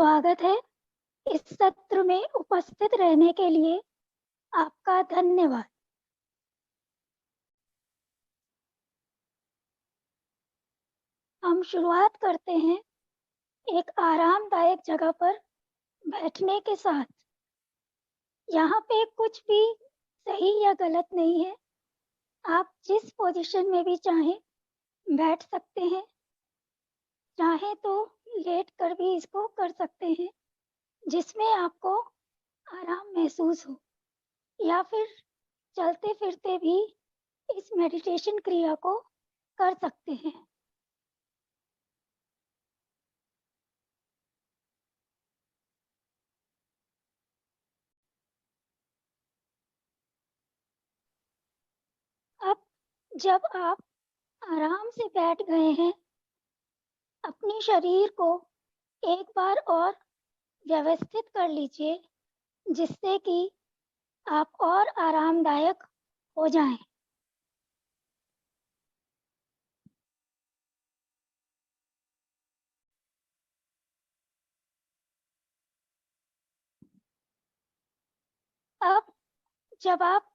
स्वागत है। इस सत्र में उपस्थित रहने के लिए आपका धन्यवाद। हम शुरुआत करते हैं एक आरामदायक जगह पर बैठने के साथ। यहाँ पे कुछ भी सही या गलत नहीं है। आप जिस पोजीशन में भी चाहें बैठ सकते हैं, चाहे तो लेट कर भी इसको कर सकते हैं, जिसमें आपको आराम महसूस हो, या फिर चलते फिरते भी इस मेडिटेशन क्रिया को कर सकते हैं। अब जब आप आराम से बैठ गए हैं, अपने शरीर को एक बार और व्यवस्थित कर लीजिए, जिससे कि आप और आरामदायक हो जाएं। अब जब आप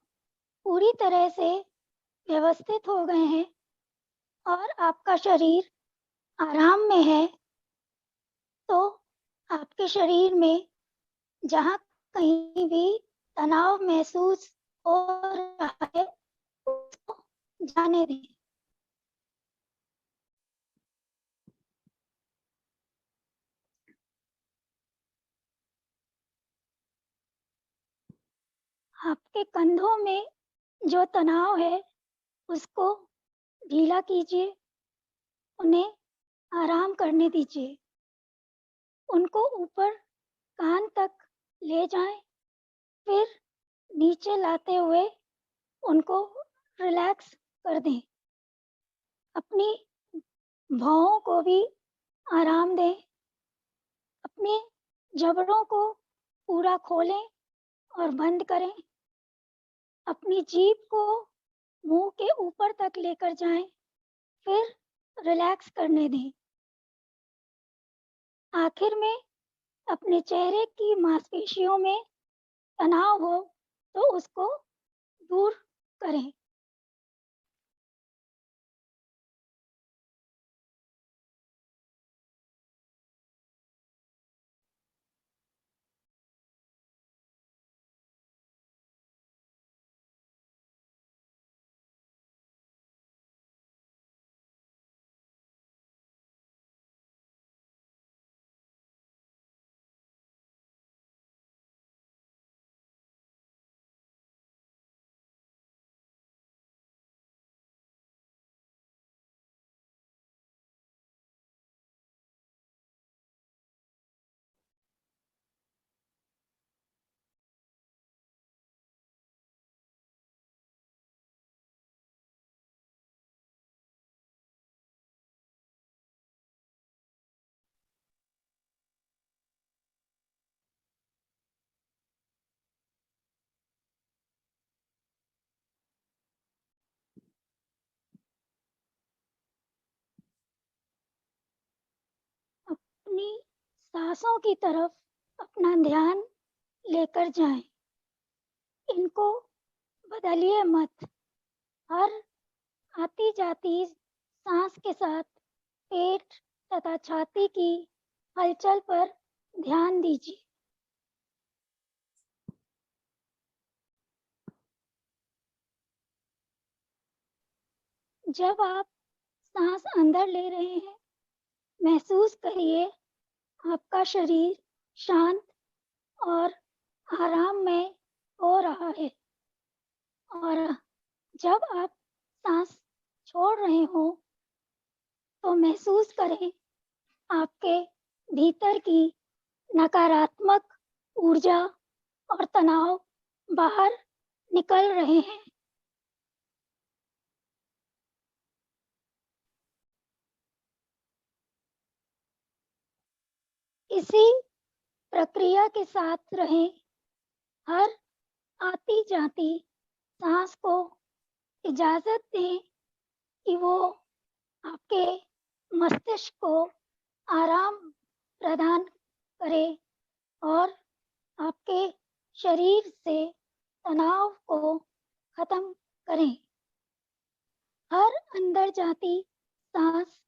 पूरी तरह से व्यवस्थित हो गए हैं और आपका शरीर आराम में है, तो आपके शरीर में जहाँ कहीं भी तनाव महसूस हो रहा है, उसको जाने दें। आपके कंधों में जो तनाव है, उसको ढीला कीजिए, उन्हें आराम करने दीजिए। उनको ऊपर कान तक ले जाएं, फिर नीचे लाते हुए उनको रिलैक्स कर दें। अपनी भौहों को भी आराम दें। अपने जबड़ों को पूरा खोलें और बंद करें। अपनी जीभ को मुंह के ऊपर तक लेकर जाएं, फिर रिलैक्स करने दें। आखिर में अपने चेहरे की मांसपेशियों में तनाव हो तो उसको दूर करें। अपनी सांसों की तरफ अपना ध्यान लेकर जाएं। इनको बदलिए मत। हर आती जाती सांस के साथ पेट तथा छाती की हलचल पर ध्यान दीजिए। जब आप सांस अंदर ले रहे हैं, महसूस करिए आपका शरीर शांत और आराम में हो रहा है, और जब आप सांस छोड़ रहे हो तो महसूस करें आपके भीतर की नकारात्मक ऊर्जा और तनाव बाहर निकल रहे हैं। इसी प्रक्रिया के साथ रहें। हर आती जाती सांस को इजाजत दें कि वो आपके मस्तिष्क को आराम प्रदान करें और आपके शरीर से तनाव को खत्म करें। हर अंदर जाती सांस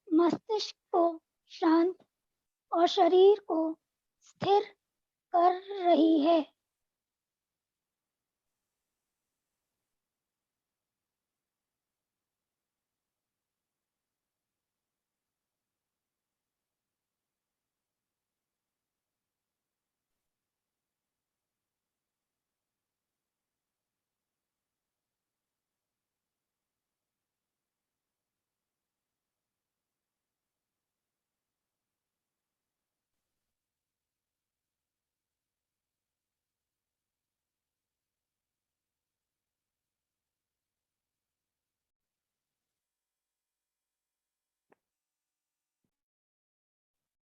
मस्तिष्क को शांत और शरीर को स्थिर कर रही है।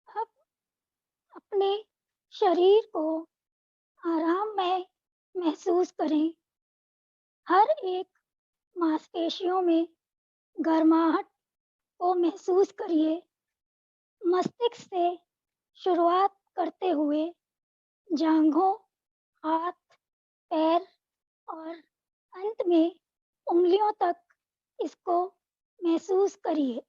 अब अपने शरीर को आराम में महसूस करें। हर एक मांसपेशियों में गर्माहट को महसूस करिए। मस्तिष्क से शुरुआत करते हुए जांघों, हाथ, पैर और अंत में उंगलियों तक इसको महसूस करिए।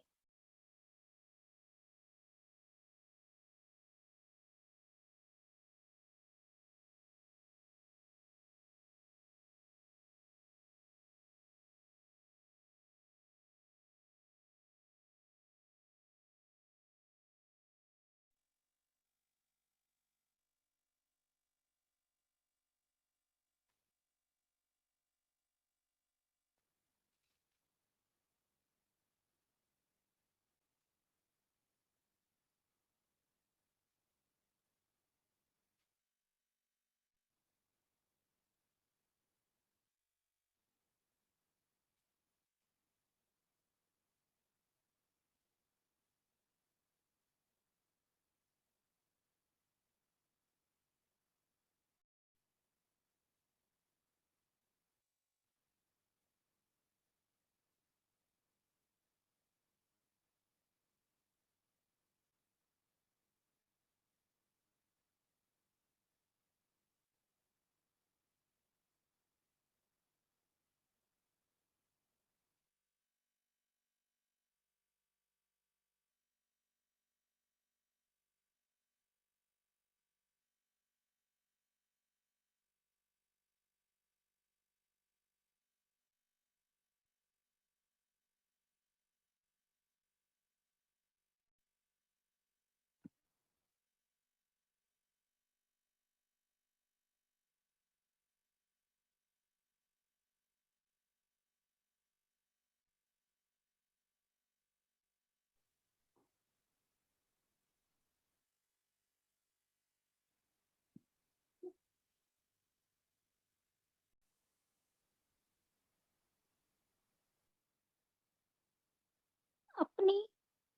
अपनी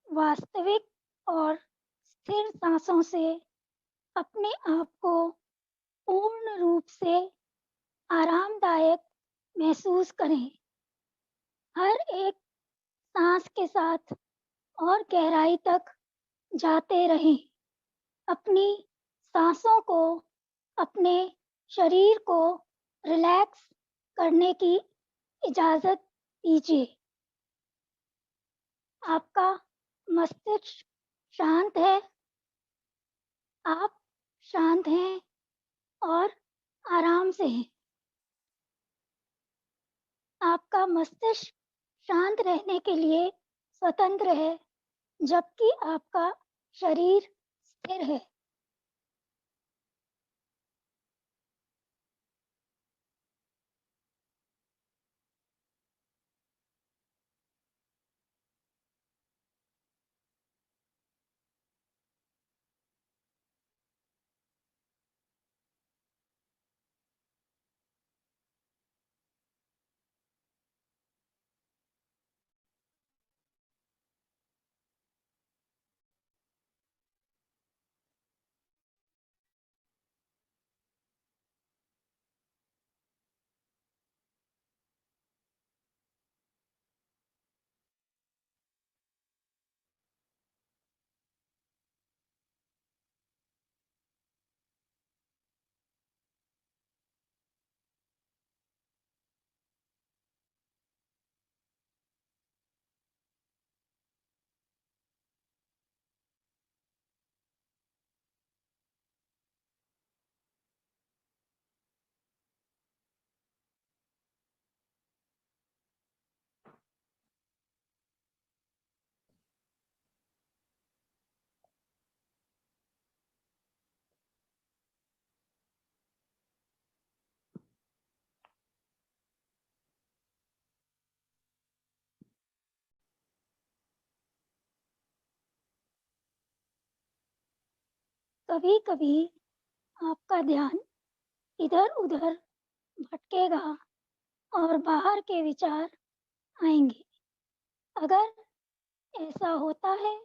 वास्तविक और स्थिर सांसों से अपने आप को पूर्ण रूप से आरामदायक महसूस करें। हर एक सांस के साथ और गहराई तक जाते रहें। अपनी सांसों को अपने शरीर को रिलैक्स करने की इजाज़त दीजिए। आपका मस्तिष्क शांत है, आप शांत हैं और आराम से हैं। आपका मस्तिष्क शांत रहने के लिए स्वतंत्र है, जबकि आपका शरीर स्थिर है। कभी-कभी आपका ध्यान इधर-उधर भटकेगा और बाहर के विचार आएँगे। अगर ऐसा होता है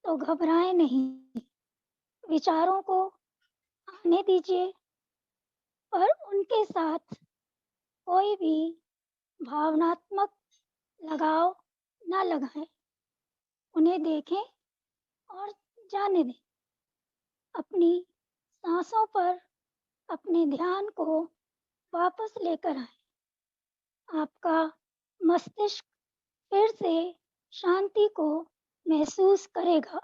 तो घबराएँ नहीं, विचारों को आने दीजिए पर उनके साथ कोई भी भावनात्मक लगाव ना लगाएँ। उन्हें देखें और जाने दें। अपनी साँसों पर अपने ध्यान को वापस लेकर आएँ। आपका मस्तिष्क फिर से शांति को महसूस करेगा।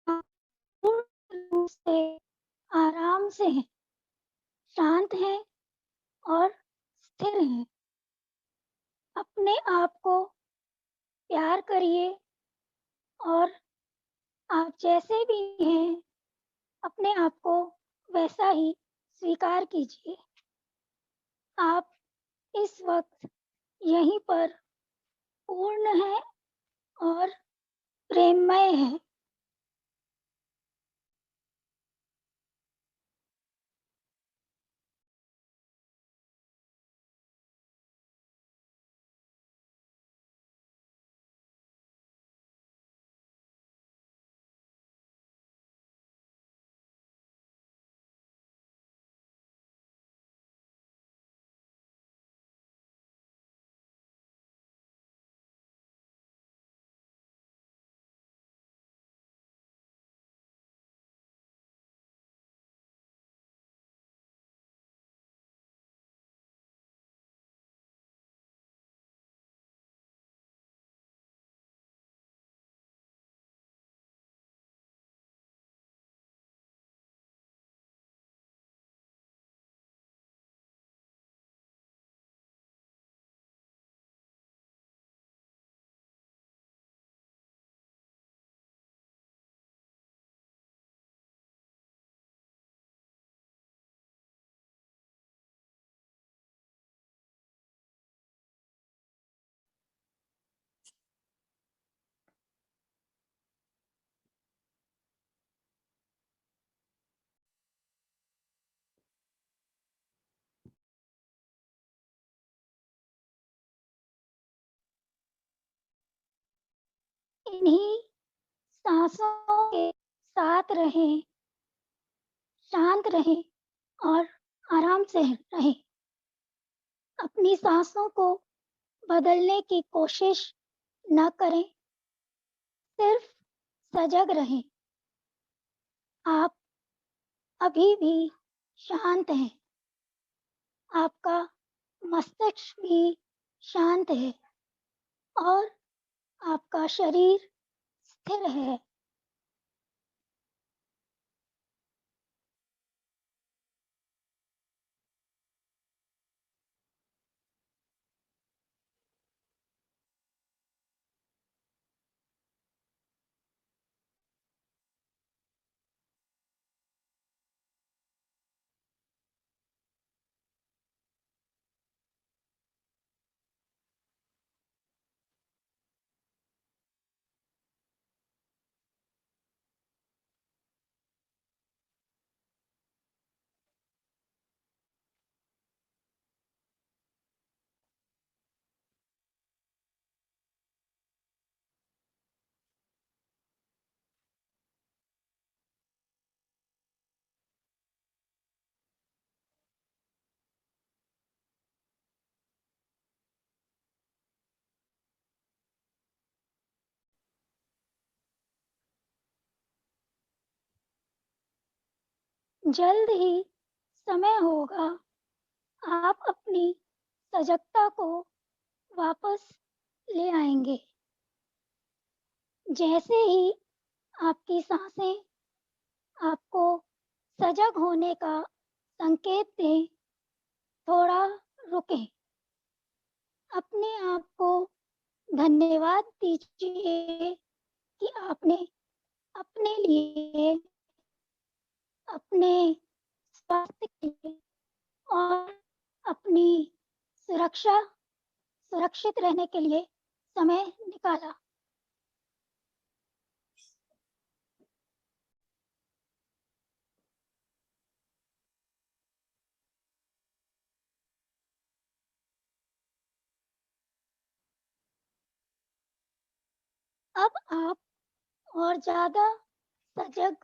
आप पूर्ण रूप से आराम से हैं, शांत हैं और स्थिर हैं। अपने आप को प्यार करिए और आप जैसे भी हैं, अपने आप को वैसा ही स्वीकार कीजिए। आप इस वक़्त यहीं पर पूर्ण हैं और प्रेममय हैं। इन्हीं सांसों के साथ रहें, शांत रहें और आराम से रहें। अपनी सांसों को बदलने की कोशिश न करें, सिर्फ सजग रहें। आप अभी भी शांत हैं, आपका मस्तिष्क भी शांत है और आपका शरीर स्थिर है। जल्द ही समय होगा, आप अपनी सजगता को वापस ले आएँगे। जैसे ही आपकी सांसें आपको सजग होने का संकेत दें, थोड़ा रुकें। अपने आप को धन्यवाद दीजिए कि आपने अपने लिए, अपने स्वास्थ्य के लिए और अपनी सुरक्षित रहने के लिए समय निकाला। अब आप और ज़्यादा सजग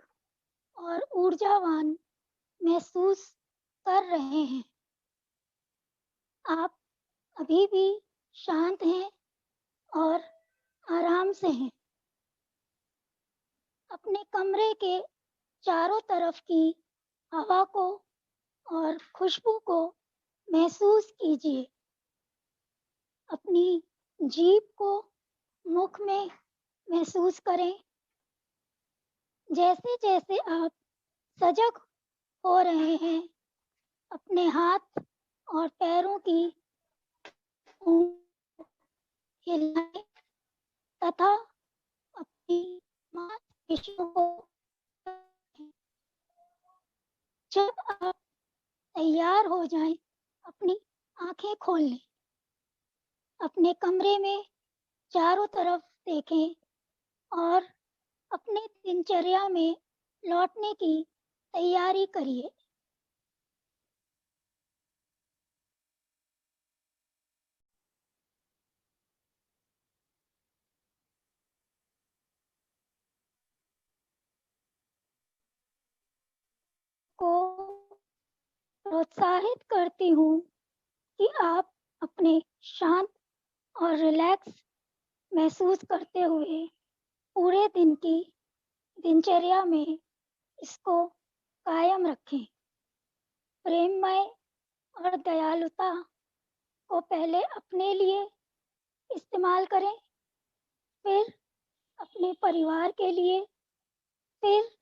और ऊर्जावान महसूस कर रहे हैं। आप अभी भी शांत हैं और आराम से हैं। अपने कमरे के चारों तरफ की हवा को और खुशबू को महसूस कीजिए। अपनी जीभ को मुख में महसूस करें। जैसे-जैसे आप सजग हो रहे हैं, अपने हाथ और पैरों की हिलाएं तथा अपनी मांसपेशियों को जब आप तैयार हो जाएं, अपनी आंखें खोल लें। अपने कमरे में चारों तरफ देखें और अपने दिनचर्या में लौटने की तैयारी करिए। को प्रोत्साहित करती हूँ कि आप अपने शांत और रिलैक्स महसूस करते हुए पूरे दिन की दिनचर्या में इसको कायम रखें। प्रेममय और दयालुता को पहले अपने लिए इस्तेमाल करें, फिर अपने परिवार के लिए, फिर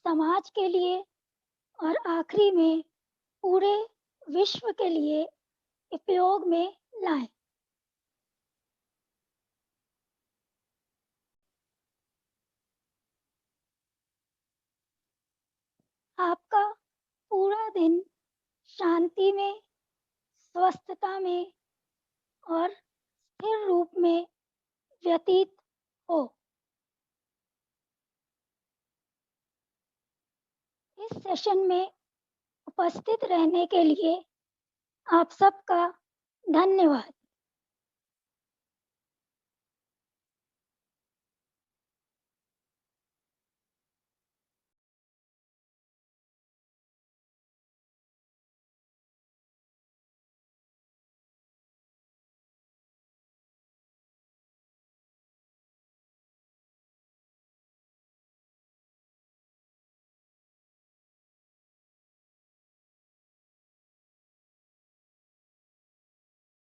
समाज के लिए और आखिरी में पूरे विश्व के लिए उपयोग में लाएं। आपका पूरा दिन शांति में, स्वस्थता में और स्थिर रूप में व्यतीत हो। इस सेशन में उपस्थित रहने के लिए आप सबका धन्यवाद।